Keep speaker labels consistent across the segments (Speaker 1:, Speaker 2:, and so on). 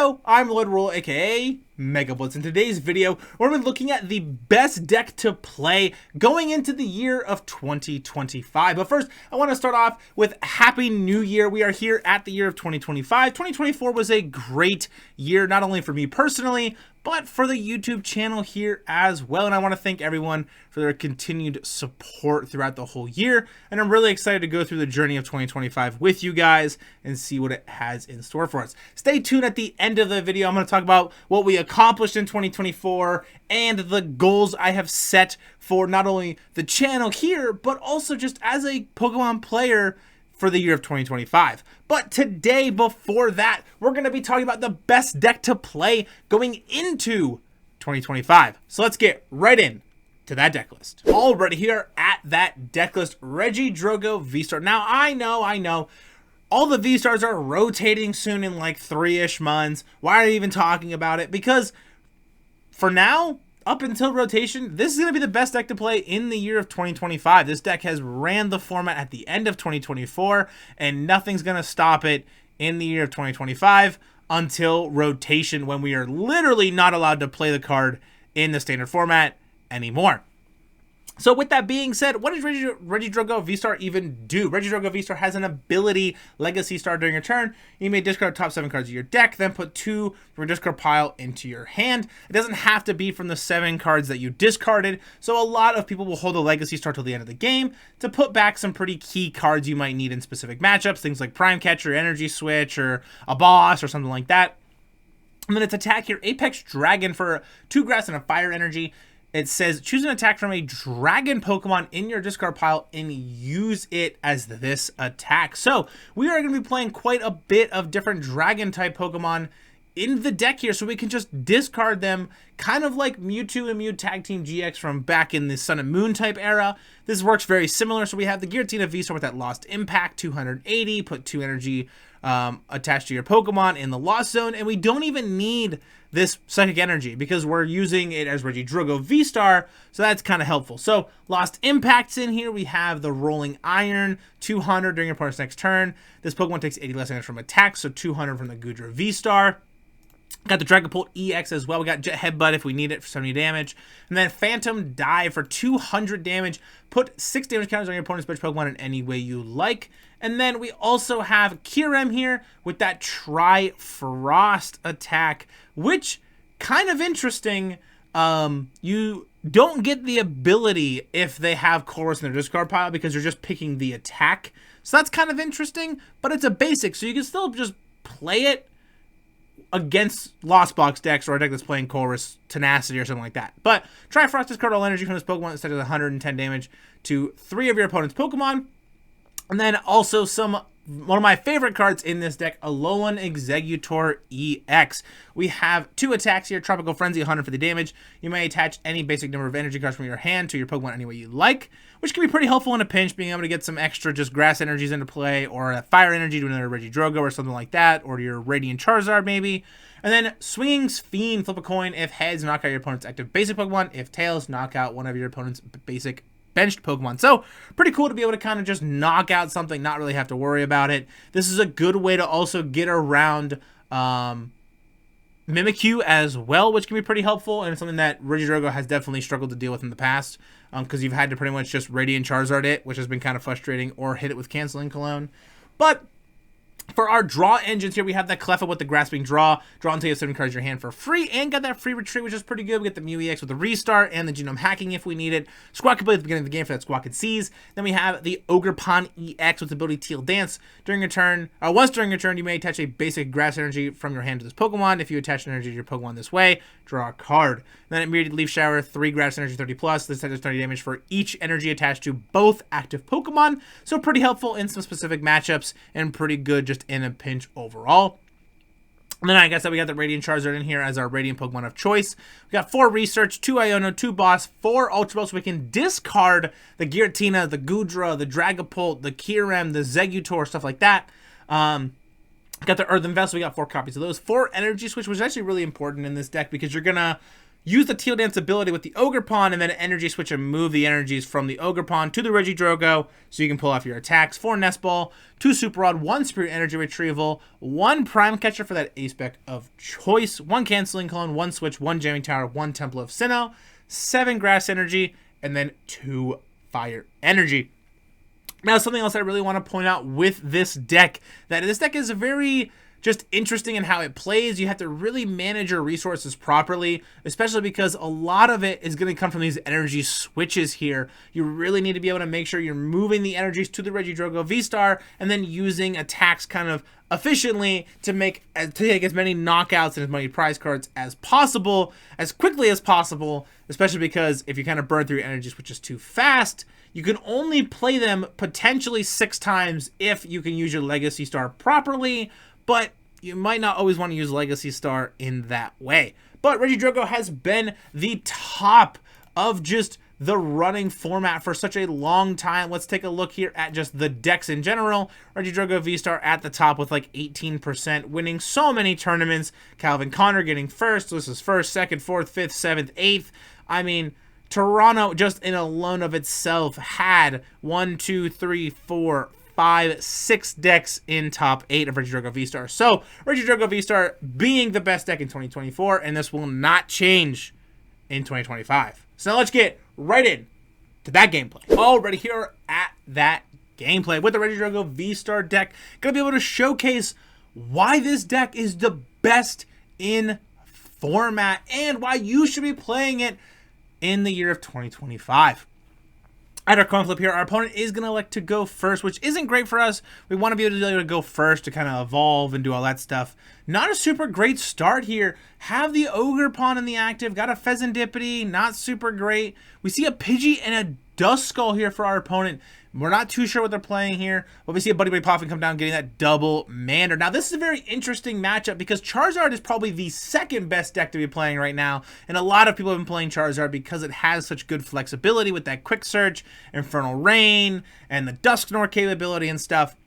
Speaker 1: Yo, I'm Lord Roll, aka Mega Blitz. In today's video, we're going to be looking at the best deck to play going into the year of 2025. But first, I want to start off with Happy New Year. We are here at the year of 2025. 2024 was a great year, not only for me personally, but for the YouTube channel here as well. And I want to thank everyone for their continued support throughout the whole year. And I'm really excited to go through the journey of 2025 with you guys and see what it has in store for us. Stay tuned at the end of the video. I'm going to talk about what we accomplished in 2024 and the goals I have set for not only the channel here, but also just as a Pokemon player for the year of 2025. But today, before that, we're going to be talking about the best deck to play going into 2025. So let's get right in to that deck list. Already here at that deck list, Regidrago VSTAR. Now, I know, all the V-Stars are rotating soon in like 3-ish months. Why are you even talking about it? Because for now, up until rotation, this is going to be the best deck to play in the year of 2025. This deck has ran the format at the end of 2024, and nothing's going to stop it in the year of 2025 until rotation, when we are literally not allowed to play the card in the standard format anymore. So with that being said, what does Regidrago VSTAR even do? Regidrago VSTAR has an ability, Legacy Star. During your turn, you may discard top 7 cards of your deck, then put 2 from your discard pile into your hand. It doesn't have to be from the 7 cards that you discarded, so a lot of people will hold a Legacy Star till the end of the game to put back some pretty key cards you might need in specific matchups, things like Prime Catcher, Energy Switch, or a boss, or something like that. And then its attack here, Apex Dragon, for 2 grass and a fire energy. It says, choose an attack from a dragon Pokemon in your discard pile and use it as this attack. So we are going to be playing quite a bit of different dragon type Pokemon in the deck here, so we can just discard them, kind of like Mewtwo and Mew Tag Team GX from back in the Sun and Moon type era. This works very similar. So we have the Giratina VSTAR with that Lost Impact, 280, put 2 energy attached to your Pokemon in the Lost Zone, and we don't even need this Psychic Energy because we're using it as Regidrago VSTAR, so that's kind of helpful. So Lost Impact's in here. We have the Rolling Iron, 200 during your opponent's next turn. This Pokemon takes 80 less damage from attack, so 200 from the Goodra VSTAR. Got the Dragapult EX as well. We got Jet Headbutt if we need it for 70 damage. And then Phantom Dive for 200 damage. Put 6 damage counters on your opponent's bench Pokemon in any way you like. And then we also have Kyurem here with that Tri-Frost attack, which, kind of interesting. You don't get the ability if they have Chorus in their discard pile because you're just picking the attack. So that's kind of interesting, but it's a basic, so you can still just play it against Lost Box decks or a deck that's playing Chorus, Tenacity, or something like that. But Tri-Frost discard all energy from this Pokemon instead of 110 damage to 3 of your opponent's Pokemon. And then also one of my favorite cards in this deck, Alolan Exeggutor EX. We have 2 attacks here, Tropical Frenzy, 150 damage. You may attach any basic number of energy cards from your hand to your Pokemon any way you like, which can be pretty helpful in a pinch, being able to get some extra just grass energies into play, or a fire energy to another Regidrago or something like that, or your Radiant Charizard maybe. And then Swinging Fiend, flip a coin. If heads, knock out your opponent's active basic Pokemon. If tails, knock out one of your opponent's basic benched Pokemon. So pretty cool to be able to kind of just knock out something, not really have to worry about it. This is a good way to also get around Mimikyu as well, which can be pretty helpful, and it's something that Regidrago has definitely struggled to deal with in the past, because you've had to pretty much just Radiant Charizard it, which has been kind of frustrating, or hit it with Canceling Cologne. But for our draw engines here, we have that Cleffa with the Grasping Draw. Draw until you have 7 cards in your hand for free, and got that free retreat, which is pretty good. We get the Mew EX with the Restart and the Genome Hacking if we need it. Squawkabilly at the beginning of the game for that Squawk and Seize. Then we have the Ogerpon EX with the ability Teal Dance. During your turn, once during your turn, you may attach a basic Grass Energy from your hand to this Pokemon. If you attach an energy to your Pokemon this way, draw a card. Then immediately Leaf Shower, 3 Grass Energy 30 plus. This does 30 damage for each energy attached to both active Pokemon. So pretty helpful in some specific matchups, and pretty good just in a pinch overall. And then I guess that we got the Radiant Charizard in here as our Radiant Pokemon of choice. We got 4 Research, 2 Iono, 2 Boss, 4 Ultra Ball, so we can discard the Giratina, the Goodra, the Dragapult, the Kyurem, the Exeggutor, stuff like that. Got the Earthen Vessel. We got 4 copies of those. 4 Energy Switch, which is actually really important in this deck because you're gonna use the Teal Dance ability with the Ogerpon, and then Energy Switch and move the energies from the Ogerpon to the Regidrago, so you can pull off your attacks. 4 Nest Ball, 2 Super Rod, 1 Spirit Energy Retrieval, 1 Prime Catcher for that A-Spec of choice, 1 Canceling Clone, 1 Switch, 1 Jamming Tower, 1 Temple of Sinnoh, 7 Grass Energy, and then 2 Fire Energy. Now, something else I really want to point out with this deck, that this deck is very just interesting in how it plays. You have to really manage your resources properly, especially because a lot of it is going to come from these energy switches here. You really need to be able to make sure you're moving the energies to the Regidrago V-Star and then using attacks kind of efficiently to take as many knockouts and as many prize cards as possible, as quickly as possible, especially because if you kind of burn through your energy switches too fast, you can only play them potentially 6 times if you can use your Legacy Star properly, but you might not always want to use Legacy Star in that way. But Regidrago has been the top of just the running format for such a long time. Let's take a look here at just the decks in general. Regidrago V-Star at the top with like 18%, winning so many tournaments. Calvin Connor getting first. This is first, second, fourth, fifth, seventh, eighth. I mean, Toronto just in alone of itself had 1, 2, 3, 4, 5, 6 decks in top 8 of Regidrago V-Star. So Regidrago V-Star being the best deck in 2024, and this will not change in 2025. So now let's get right in to that gameplay. Already here at that gameplay with the Regidrago V-Star deck. Gonna be able to showcase why this deck is the best in format and why you should be playing it in the year of 2025. At our coin flip here, our opponent is going to elect to go first, which isn't great for us. We want to be able to go first to kind of evolve and do all that stuff. Not a super great start here. Have the Ogerpon in the active. Got a Fezandipiti. Not super great. We see a Pidgey and a Duskull here for our opponent. We're not too sure what they're playing here, but we see a Buddy Buddy Poffin come down getting that double Mander. Now, this is a very interesting matchup because Charizard is probably the second best deck to be playing right now, and a lot of people have been playing Charizard because it has such good flexibility with that Quick Search, Infernal Rain, and the Dusknoir capability and stuff.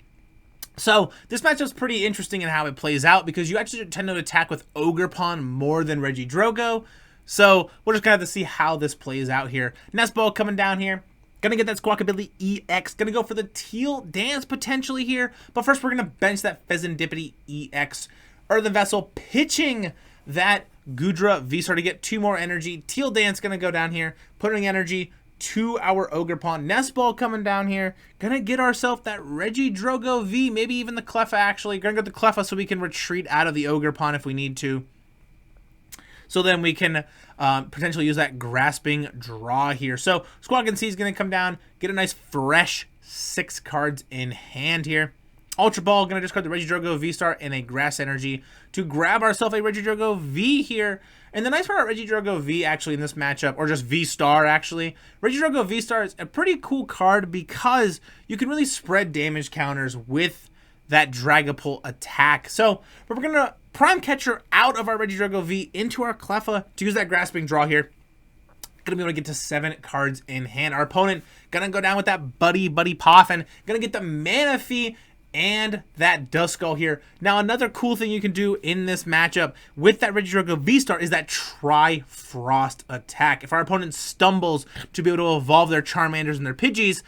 Speaker 1: So this matchup's pretty interesting in how it plays out because you actually tend to attack with Ogerpon more than Regidrago. So we're just going to have to see how this plays out here. Nest Ball coming down here. Gonna get that Squawkabilly EX. Gonna go for the Teal Dance potentially here. But first we're gonna bench that Fezandipiti EX. Earthen Vessel pitching that Goodra V-Star to get 2 more energy. Teal Dance gonna go down here, putting energy to our Ogerpon. Nest Ball coming down here. Gonna get ourselves that Regidrago V, maybe even the Cleffa actually. Gonna get the Cleffa so we can retreat out of the Ogerpon if we need to. So then we can potentially use that Grasping Draw here. So Squawkabilly is going to come down, get a nice fresh 6 cards in hand here. Ultra Ball going to discard the Regidrago V-Star and a Grass Energy to grab ourselves a Regidrago V here. And the nice part about Regidrago V actually in this matchup, or just V-Star actually, Regidrago V-Star is a pretty cool card because you can really spread damage counters with that Dragapult attack. So we're going to Prime Catcher out of our Regidrago V into our Cleffa to use that Grasping Draw here. Gonna be able to get to 7 cards in hand. Our opponent gonna go down with that Buddy Buddy Poffin. Gonna get the Manaphy and that Duskull here. Now another cool thing you can do in this matchup with that Regidrago V-Star is that Tri-Frost attack. If our opponent stumbles to be able to evolve their Charmanders and their Pidgeys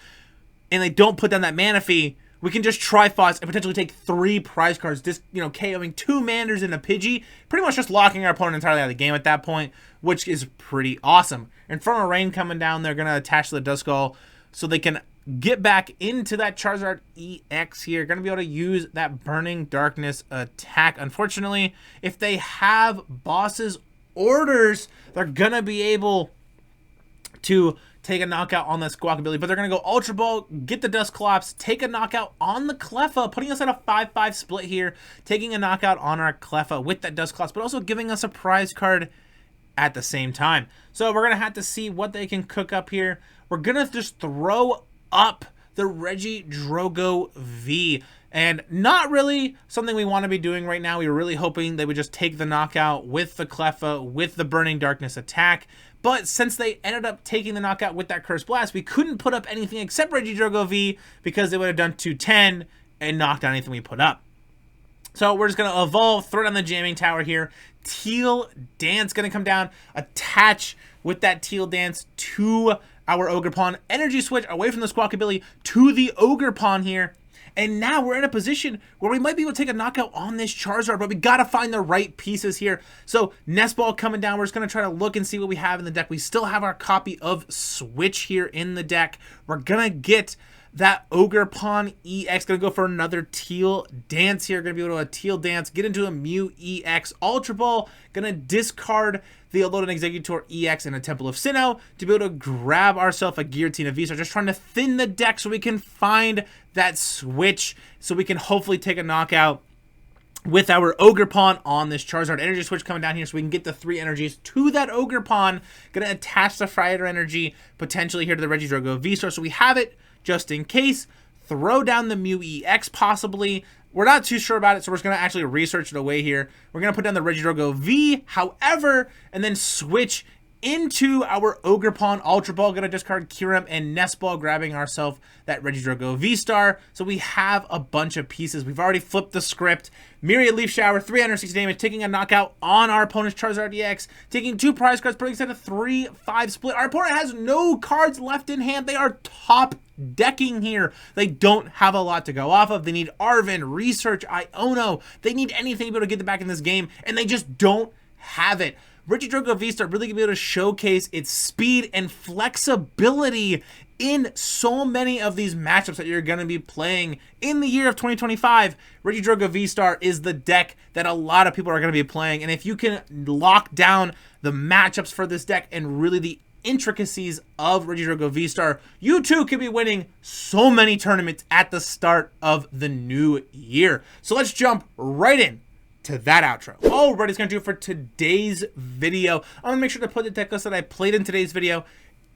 Speaker 1: and they don't put down that Manaphy, we can just Tri-Frost and potentially take 3 prize cards, just, KOing 2 Manders and a Pidgey, pretty much just locking our opponent entirely out of the game at that point, which is pretty awesome. Infernal Rain coming down, they're going to attach to the Duskull so they can get back into that Charizard EX here. Going to be able to use that Burning Darkness attack. Unfortunately, if they have Boss's Orders, they're going to be able to take a knockout on the Squawkabilly, but they're going to go Ultra Ball, get the Dusclops, take a knockout on the Cleffa, putting us at a 5-5 split here, taking a knockout on our Cleffa with that Dusclops, but also giving us a prize card at the same time. So we're going to have to see what they can cook up here. We're going to just throw up the Regidrago V, and not really something we want to be doing right now. We were really hoping they would just take the knockout with the Cleffa, with the Burning Darkness attack. But since they ended up taking the knockout with that Curse Blast, we couldn't put up anything except Regidrago V because they would have done 210 and knocked down anything we put up. So we're just going to evolve, throw down the jamming tower here. Teal Dance going to come down, attach with that Teal Dance to our Ogerpon. Energy switch away from the Squawkabilly to the Ogerpon here. And now we're in a position where we might be able to take a knockout on this Charizard, but we got to find the right pieces here. So Nest Ball coming down. We're just going to try to look and see what we have in the deck. We still have our copy of Switch here in the deck. We're going to get that Ogerpon EX, going to go for another Teal Dance here. Going to be able to Teal Dance, get into a Mew EX. Ultra Ball, going to discard the Alolan Exeggutor EX and a Temple of Sinnoh to be able to grab ourselves a Giratina VSTAR. Just trying to thin the deck so we can find that switch, so we can hopefully take a knockout with our Ogerpon on this Charizard. Energy switch coming down here so we can get the 3 energies to that Ogerpon. Going to attach the Frighter energy potentially here to the Regidrago VSTAR so we have it just in case. Throw down the Mew EX possibly. We're not too sure about it, so we're just going to actually research it away here. We're going to put down the Regidrago V, however, and then switch into our Ogerpon. Ultra Ball, going to discard Kyurem and Nest Ball, grabbing ourselves that Regidrago VSTAR. So we have a bunch of pieces. We've already flipped the script. Myriad Leaf Shower, 360 damage, taking a knockout on our opponent's Charizard EX, taking 2 prize cards, putting us at a 3-5 split. Our opponent has no cards left in hand. They are top decking here. They don't have a lot to go off of. They need Arven, Research, Iono. They need anything to be able to get them back in this game, and they just don't have it. Regidrago VSTAR really going to be able to showcase its speed and flexibility in so many of these matchups that you're going to be playing in the year of 2025. Regidrago VSTAR is the deck that a lot of people are going to be playing, and if you can lock down the matchups for this deck and really the intricacies of Regidrago VSTAR, you too could be winning so many tournaments at the start of the new year. So let's jump right in to that outro. Alright, it's going to do it for today's video. I'm going to make sure to put the deck list that I played in today's video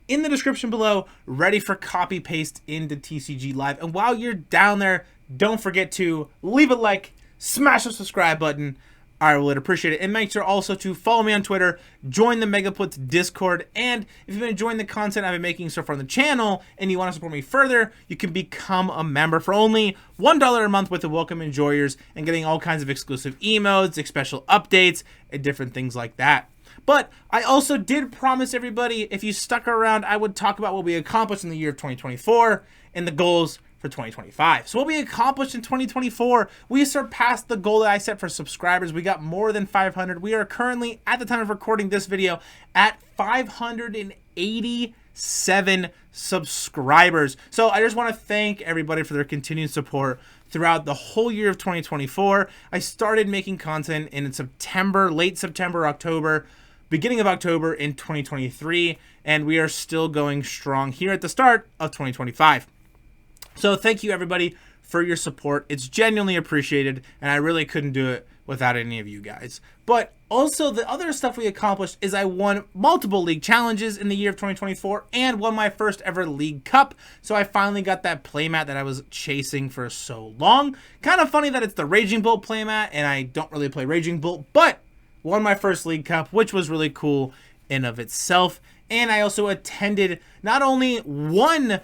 Speaker 1: in the description below, ready for copy paste into TCG Live. And while you're down there, don't forget to leave a like, smash the subscribe button. I would appreciate it. And make sure also to follow me on Twitter, join the Megaputs Discord, and if you've been enjoying the content I've been making so far on the channel and you want to support me further, you can become a member for only $1 a month with the Welcome Enjoyers and getting all kinds of exclusive emotes, special updates, and different things like that. But I also did promise everybody, if you stuck around, I would talk about what we accomplished in the year of 2024 and the goals for 2025. So what we accomplished in 2024, we surpassed the goal that I set for subscribers. We got more than 500. We are currently, at the time of recording this video, at 587 subscribers. So I just want to thank everybody for their continued support throughout the whole year of 2024. I started making content in September, late September, October, beginning of October in 2023, and we are still going strong here at the start of 2025. So thank you everybody for your support. It's genuinely appreciated, and I really couldn't do it without any of you guys. But also the other stuff we accomplished is I won multiple league challenges in the year of 2024 and won my first ever league cup. So I finally got that playmat that I was chasing for so long. Kind of funny that it's the Raging Bolt playmat and I don't really play Raging Bolt, but won my first league cup, which was really cool in of itself. And I also attended not only one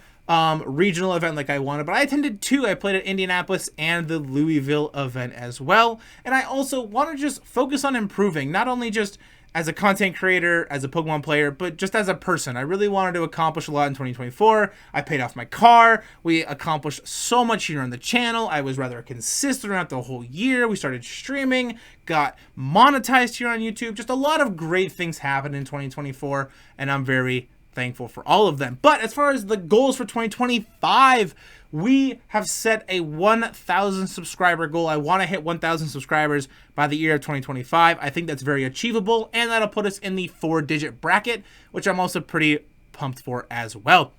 Speaker 1: regional event like I wanted, but I attended 2. I played at Indianapolis and the Louisville event as well. And I also want to just focus on improving, not only just as a content creator, as a Pokemon player, but just as a person. I really wanted to accomplish a lot in 2024. I paid off my car. We accomplished so much here on the channel. I was rather consistent throughout the whole year. We started streaming, got monetized here on YouTube. Just a lot of great things happened in 2024, and I'm very thankful for all of them. But as far as the goals for 2025, we have set a 1,000 subscriber goal. I want to hit 1,000 subscribers by the year of 2025. I think that's very achievable, and that'll put us in the 4-digit bracket, which I'm also pretty pumped for as well.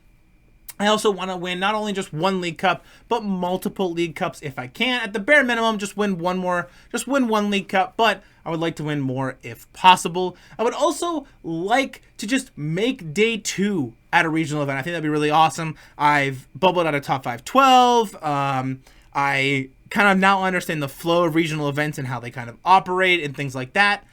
Speaker 1: I also want to win not only just one League Cup, but multiple League Cups if I can. At the bare minimum, just win one League Cup, but I would like to win more if possible. I would also like to just make day 2 at a regional event. I think that'd be really awesome. I've bubbled out of top 512. I kind of now understand the flow of regional events and how they kind of operate and things like that.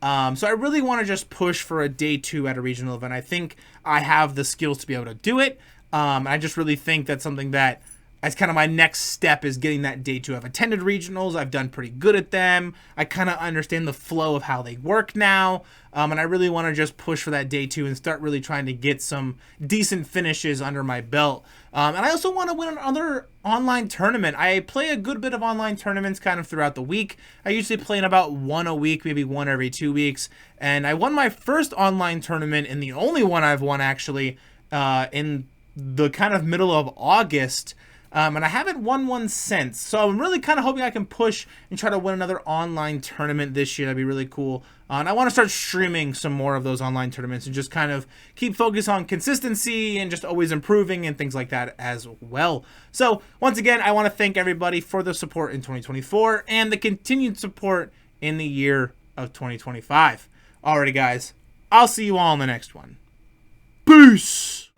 Speaker 1: So I really want to just push for a day 2 at a regional event. I think I have the skills to be able to do it. I just really think that's something that as kind of my next step is getting that day 2. I've attended regionals. I've done pretty good at them. I kind of understand the flow of how they work now. And I really want to just push for that day 2 and start really trying to get some decent finishes under my belt. And I also want to win another online tournament. I play a good bit of online tournaments kind of throughout the week. I usually play in about 1 a week, maybe 1 every 2 weeks. And I won my first online tournament, and the only one I've won actually, in the kind of middle of August. And I haven't won one since. So I'm really kind of hoping I can push and try to win another online tournament this year. That'd be really cool. And I want to start streaming some more of those online tournaments and just kind of keep focus on consistency and just always improving and things like that as well. So once again, I want to thank everybody for the support in 2024 and the continued support in the year of 2025. Alrighty, guys. I'll see you all in the next one. Peace!